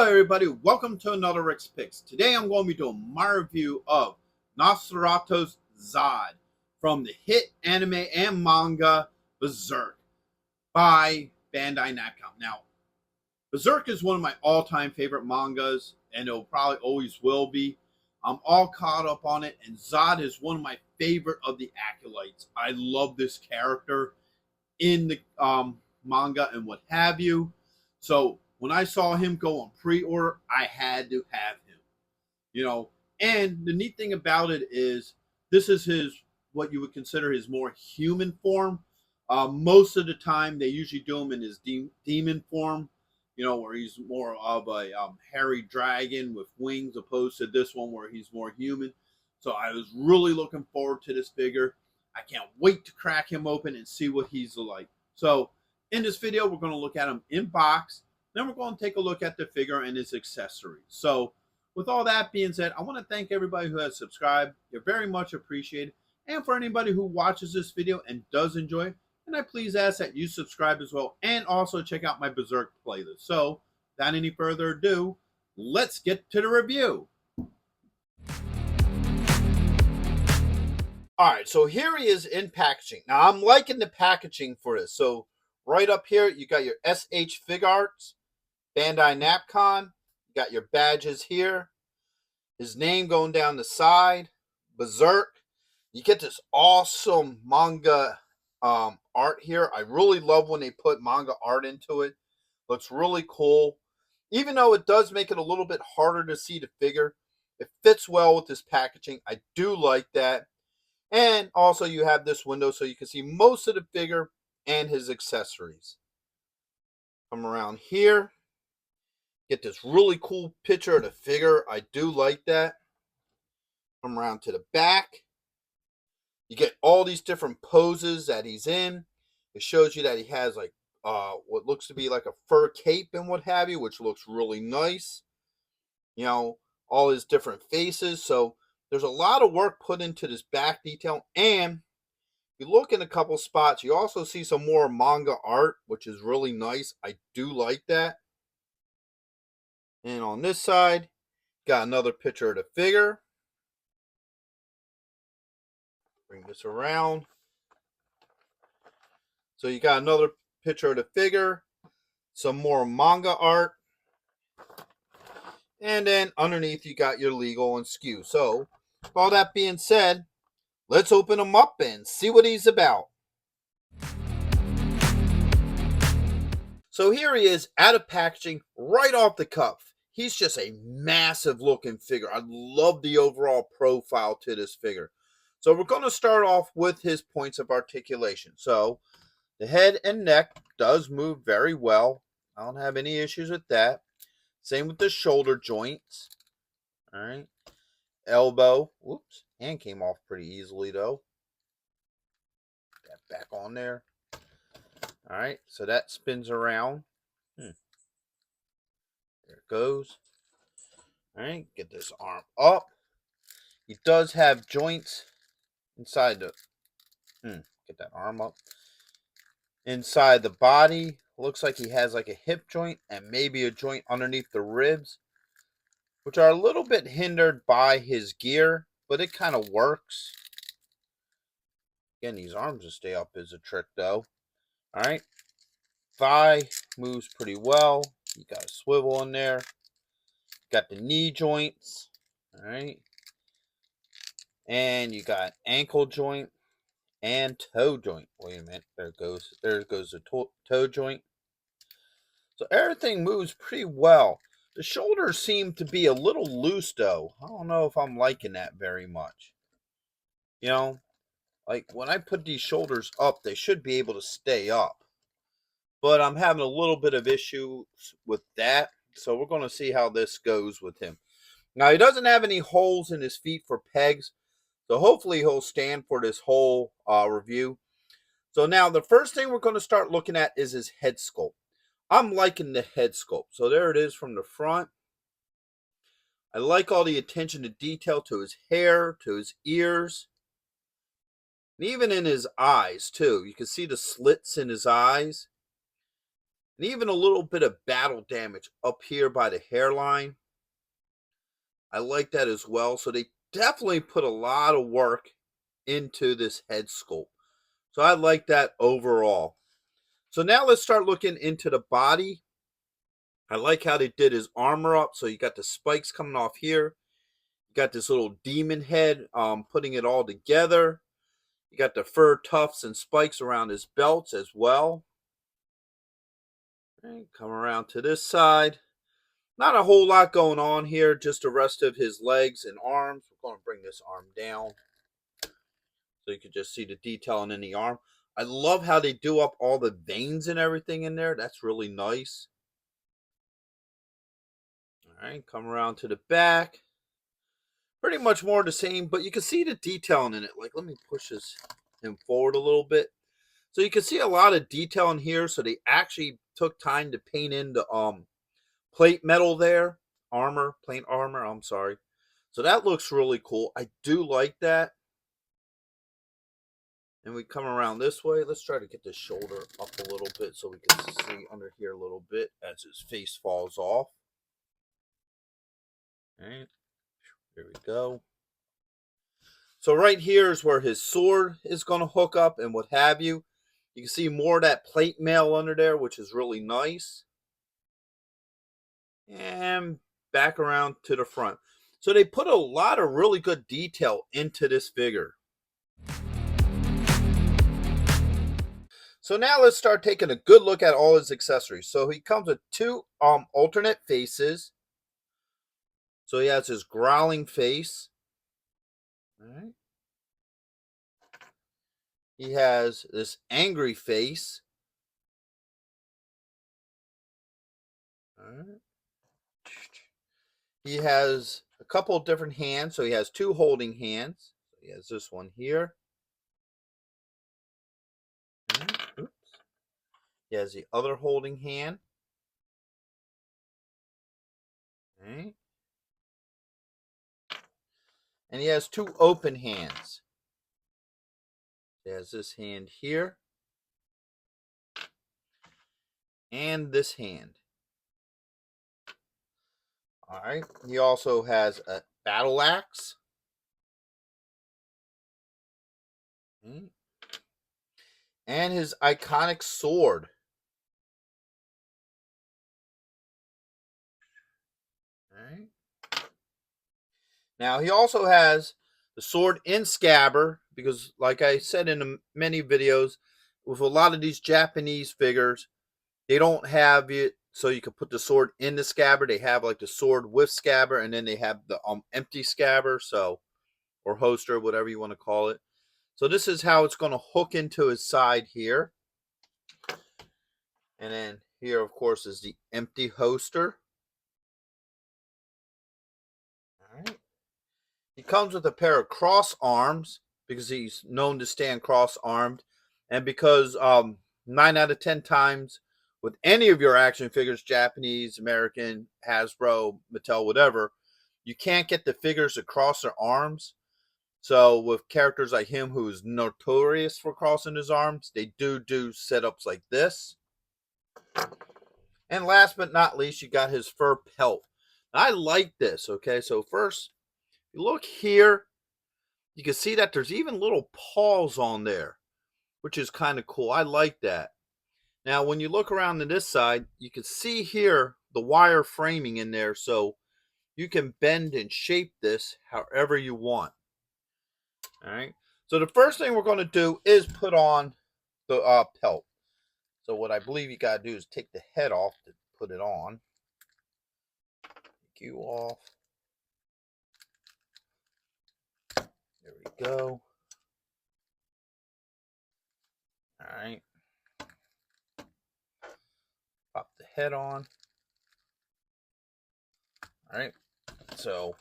Hello everybody, welcome to another Rick's Picks. Today I'm going to be doing my review of Nosferatu Zodd from the hit anime and manga Berserk by Bandai Namco. Now, Berserk is one of my all-time favorite mangas, and it'll probably always will be. I'm all caught up on it, and Zodd is one of my favorite of the acolytes. I love this character in the manga and what have you. So when I saw him go on pre-order, I had to have him. And the neat thing about it is this is his, what you would consider his more human form. Most of the time, they usually do him in his demon form, where he's more of a hairy dragon with wings, opposed to this one where he's more human. So I was really looking forward to this figure. I can't wait to crack him open and see what he's like. So in this video, we're going to look at him in box. Then we're going to take a look at the figure and his accessories. So with all that being said, I want to thank everybody who has subscribed. You're very much appreciated. And for anybody who watches this video and does enjoy it, and I please ask that you subscribe as well and also check out my Berserk playlist. So without any further ado, let's get to the review. All right, so here he is in packaging. Now, I'm liking the packaging for this. So right up here, you got your S.H.Figuarts, Bandai Namco. You got your badges here. His name going down the side. Berserk. You get this awesome manga art here. I really love when they put manga art into it. Looks really cool. Even though it does make it a little bit harder to see the figure, it fits well with this packaging. I do like that. And also you have this window so you can see most of the figure and his accessories. Come around here. Get this really cool picture of the figure. I do like that. Come around to the back. You get all these different poses that he's in. It shows you that he has like what looks to be like a fur cape and what have you, which looks really nice. All his different faces. So there's a lot of work put into this back detail. And if you look in a couple spots, you also see some more manga art, which is really nice. I do like that. And on this side, got another picture of the figure. Bring this around. So you got another picture of the figure. Some more manga art. And then underneath, you got your legal and SKU. So, with all that being said, let's open him up and see what he's about. So here he is out of packaging, right off the cuff. He's just a massive looking figure. I love the overall profile to this figure. So we're going to start off with his points of articulation. So the head and neck does move very well. I don't have any issues with that. Same with the shoulder joints. All right. Elbow. Whoops. Hand came off pretty easily though. That back on there. All right. So that spins around. There it goes. All right. Get this arm up. He does have joints inside the... Get that arm up. Inside the body. Looks like he has like a hip joint and maybe a joint underneath the ribs, which are a little bit hindered by his gear, but it kind of works. Again, these arms to stay up is a trick though. All right. Thigh moves pretty well. You got a swivel in there. Got the knee joints. All right. And you got ankle joint and toe joint. Wait a minute. There it goes. There goes the toe joint. So everything moves pretty well. The shoulders seem to be a little loose though. I don't know if I'm liking that very much. Like when I put these shoulders up, they should be able to stay up. But I'm having a little bit of issues with that. So we're going to see how this goes with him. Now, he doesn't have any holes in his feet for pegs. So hopefully he'll stand for this whole review. So now the first thing we're going to start looking at is his head sculpt. I'm liking the head sculpt. So there it is from the front. I like all the attention to detail to his hair, to his ears. And even in his eyes, too. You can see the slits in his eyes. and even a little bit of battle damage up here by the hairline. I like that as well. So they definitely put a lot of work into this head sculpt. So I like that overall. So now let's start looking into the body. I like how they did his armor up. So you got the spikes coming off here. You got this little demon head, putting it all together. You got the fur tufts and spikes around his belts as well. And come around to this side. Not a whole lot going on here, just the rest of his legs and arms. We're going to bring this arm down so you can just see the detailing in the arm. I love how they do up all the veins and everything in there. That's really nice. All right, come around to the back. Pretty much more the same, but you can see the detailing in it. Like, let me push him forward a little bit. So you can see a lot of detail in here. So they actually took time to paint in the plate metal there. Plate armor, I'm sorry. So that looks really cool. I do like that. And we come around this way. Let's try to get the shoulder up a little bit so we can see under here a little bit as his face falls off. All right. There we go. So right here is where his sword is going to hook up and what have you. You can see more of that plate mail under there, which is really nice. And back around to the front. So they put a lot of really good detail into this figure. So now let's start taking a good look at all his accessories. So he comes with two alternate faces. So he has his growling face. All right. He has this angry face. All right. He has a couple of different hands. So he has two holding hands. He has this one here. Oops. He has the other holding hand. All right. And he has two open hands. He has this hand here. And this hand. All right. He also has a battle axe. And his iconic sword. All right. Now he also has the sword in scabbard because, like I said in many videos, with a lot of these Japanese figures, they don't have it so you can put the sword in the scabbard. They have like the sword with scabbard, and then they have the empty scabbard, or holster, whatever you want to call it. So this is how it's going to hook into his side here. And then here, of course, is the empty holster. All right. He comes with a pair of cross arms because he's known to stand cross-armed. And because 9 out of 10 times with any of your action figures, Japanese, American, Hasbro, Mattel, whatever, you can't get the figures to cross their arms. So with characters like him, who's notorious for crossing his arms, they do setups like this. And last but not least, you got his fur pelt. I like this, okay? So first, you look here, you can see that there's even little paws on there, which is kind of cool. I like that. Now, when you look around to this side, you can see here the wire framing in there, so you can bend and shape this however you want. All right. So the first thing we're going to do is put on the pelt. So what I believe you got to do is take the head off to put it on. Take you off. There we go. All right. Pop the head on. All right. So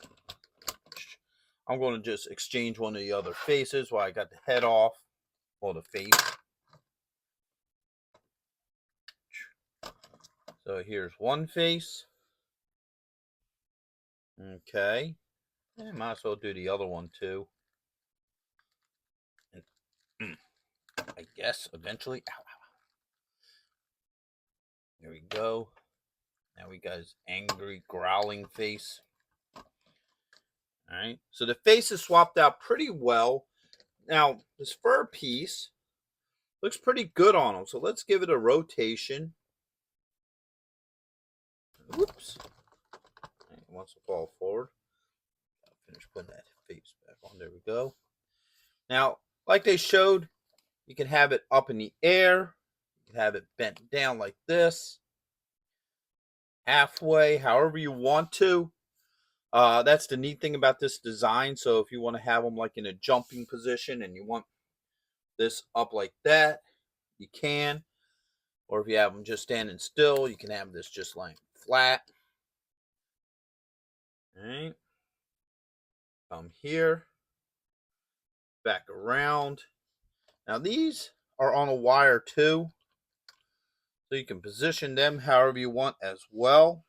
I'm going to just exchange one of the other faces while I got the head off, or the face. So here's one face. Okay. And might as well do the other one too. And, I guess eventually. Ow, ow. There we go. Now we got his angry, growling face. All right. So the face is swapped out pretty well. Now, this fur piece looks pretty good on him. So let's give it a rotation. Whoops. It wants to fall forward. I'll finish putting that face back on. There we go. Now, like they showed, you can have it up in the air. You can have it bent down like this. Halfway, however you want to. That's the neat thing about this design. So if you want to have them like in a jumping position and you want this up like that, you can. Or if you have them just standing still, you can have this just lying flat. All right. Come here. Back around. Now these are on a wire too. So you can position them however you want as well.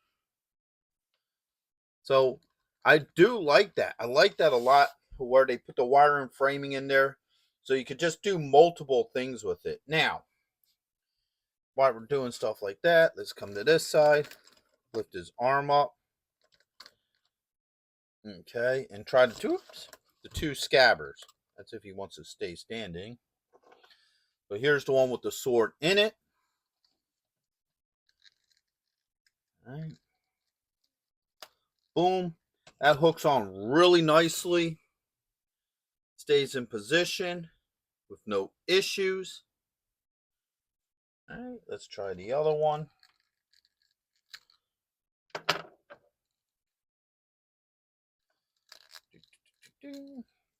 So I do like that. I like that a lot, where they put the wire and framing in there. So you could just do multiple things with it. Now, while we're doing stuff like that, let's come to this side. Lift his arm up. Okay, and try the two scabbards. That's if he wants to stay standing. So here's the one with the sword in it. All right. Boom. That hooks on really nicely. Stays in position with no issues. All right, let's try the other one.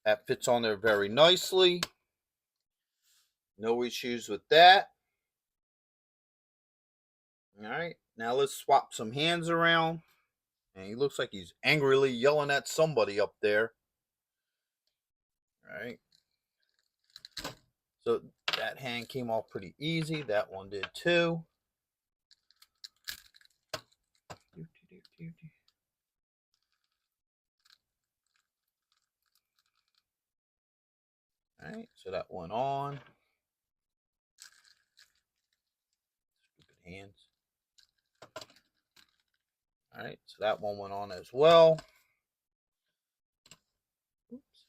That fits on there very nicely. No issues with that. All right, now let's swap some hands around. And he looks like he's angrily yelling at somebody up there. All right. So that hand came off pretty easy. That one did too. All right, so that went on. Stupid hands. All right, so that one went on as well.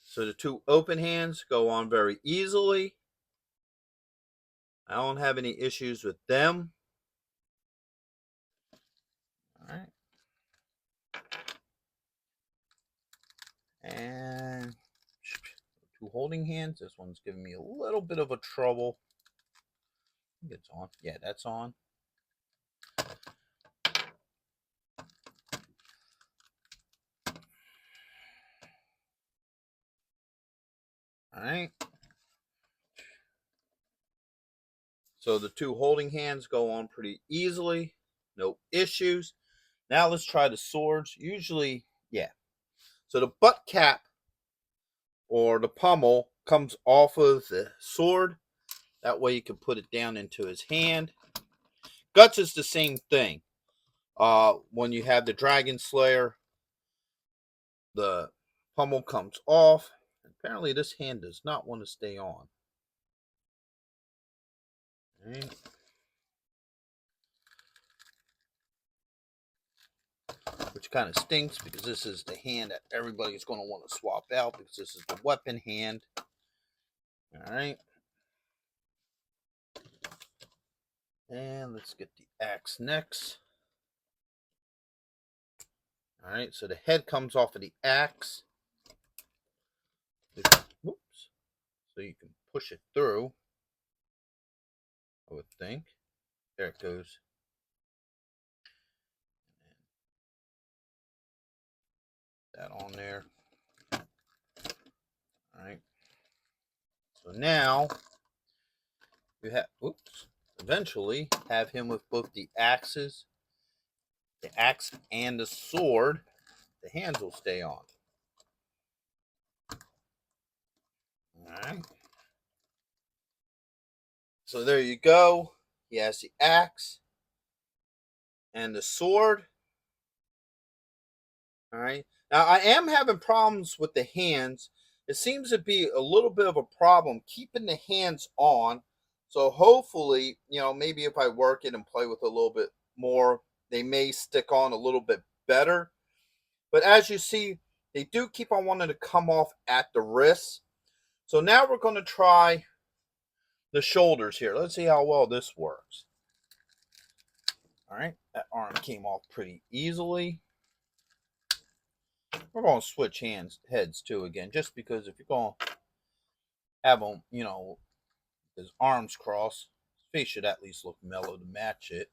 So the two open hands go on very easily. I don't have any issues with them. All right. And two holding hands. This one's giving me a little bit of a trouble. I think it's on. Yeah, that's on. All right. So the two holding hands go on pretty easily. No issues. Now let's try the swords. Usually, yeah. So the butt cap or the pommel comes off of the sword. That way you can put it down into his hand. Guts is the same thing. When you have the Dragon Slayer, the pommel comes off. Apparently this hand does not want to stay on. All right. Which kind of stinks, because this is the hand that everybody's going to want to swap out, because this is the weapon hand. All right. And let's get the axe next. All right, so the head comes off of the axe. Whoops. So you can push it through, I would think. There it goes. That on there. All right. So now you have, eventually have him with both the axes, the axe and the sword. The hands will stay on. All right. So there you go. He has the axe and the sword. All right. Now I am having problems with the hands. It seems to be a little bit of a problem keeping the hands on. So hopefully, maybe if I work it and play with it a little bit more, they may stick on a little bit better. But as you see, they do keep on wanting to come off at the wrists. So now we're going to try the shoulders here. Let's see how well this works. All right, that arm came off pretty easily. We're going to switch heads too again, just because if you're going to have him, his arms crossed, his face should at least look mellow to match it.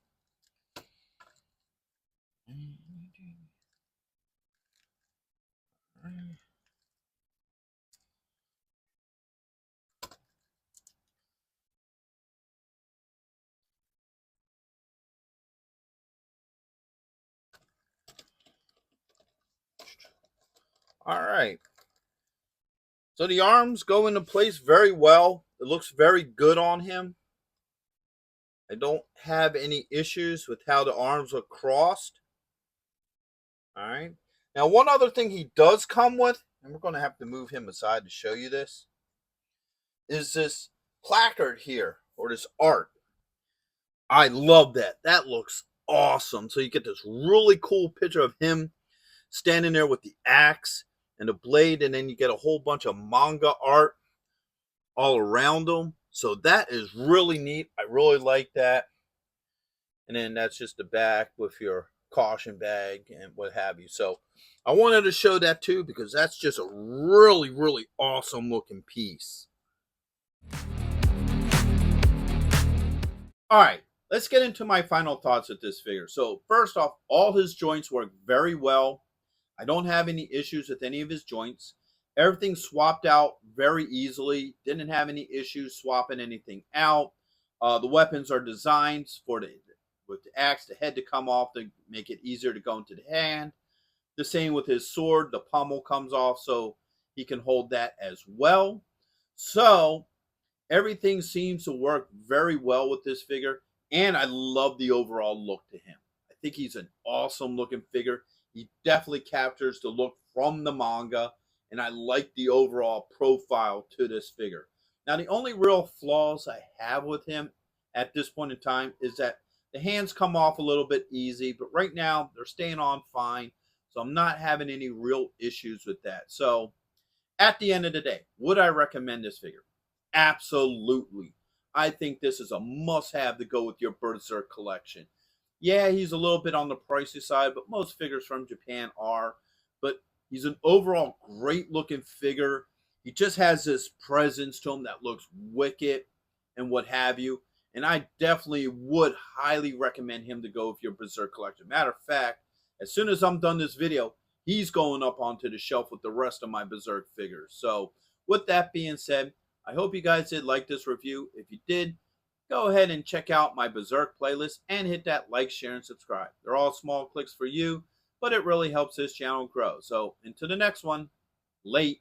All right. So the arms go into place very well. It looks very good on him. I don't have any issues with how the arms are crossed. All right. Now, one other thing he does come with, and we're going to have to move him aside to show you this, is this placard here, or this art. I love that. That looks awesome. So you get this really cool picture of him standing there with the axe and the blade, and then you get a whole bunch of manga art all around him. So that is really neat. I really like that. And then that's just the back with your caution bag and what have you. So I wanted to show that too, because that's just a really, really awesome looking piece. All right, let's get into my final thoughts with this figure. So first off, all his joints work very well. I don't have any issues with any of his joints. Everything swapped out very easily. Didn't have any issues swapping anything out. The weapons are designed for with the axe, the head to come off to make it easier to go into the hand. The same with his sword. The pommel comes off so he can hold that as well. So everything seems to work very well with this figure. And I love the overall look to him. I think he's an awesome looking figure. He definitely captures the look from the manga, and I like the overall profile to this figure. Now, the only real flaws I have with him at this point in time is that the hands come off a little bit easy, but right now they're staying on fine, so I'm not having any real issues with that. So, at the end of the day, would I recommend this figure? Absolutely. I think this is a must-have to go with your Berserk collection. Yeah, he's a little bit on the pricey side, but most figures from Japan are. But he's an overall great looking figure. He just has this presence to him that looks wicked and what have you. And I definitely would highly recommend him to go with your Berserk collection. Matter of fact, as soon as I'm done this video, he's going up onto the shelf with the rest of my Berserk figures. So with that being said, I hope you guys did like this review. If you did, go ahead and check out my Berserk playlist and hit that like, share, and subscribe. They're all small clicks for you, but it really helps this channel grow. So, until the next one, late.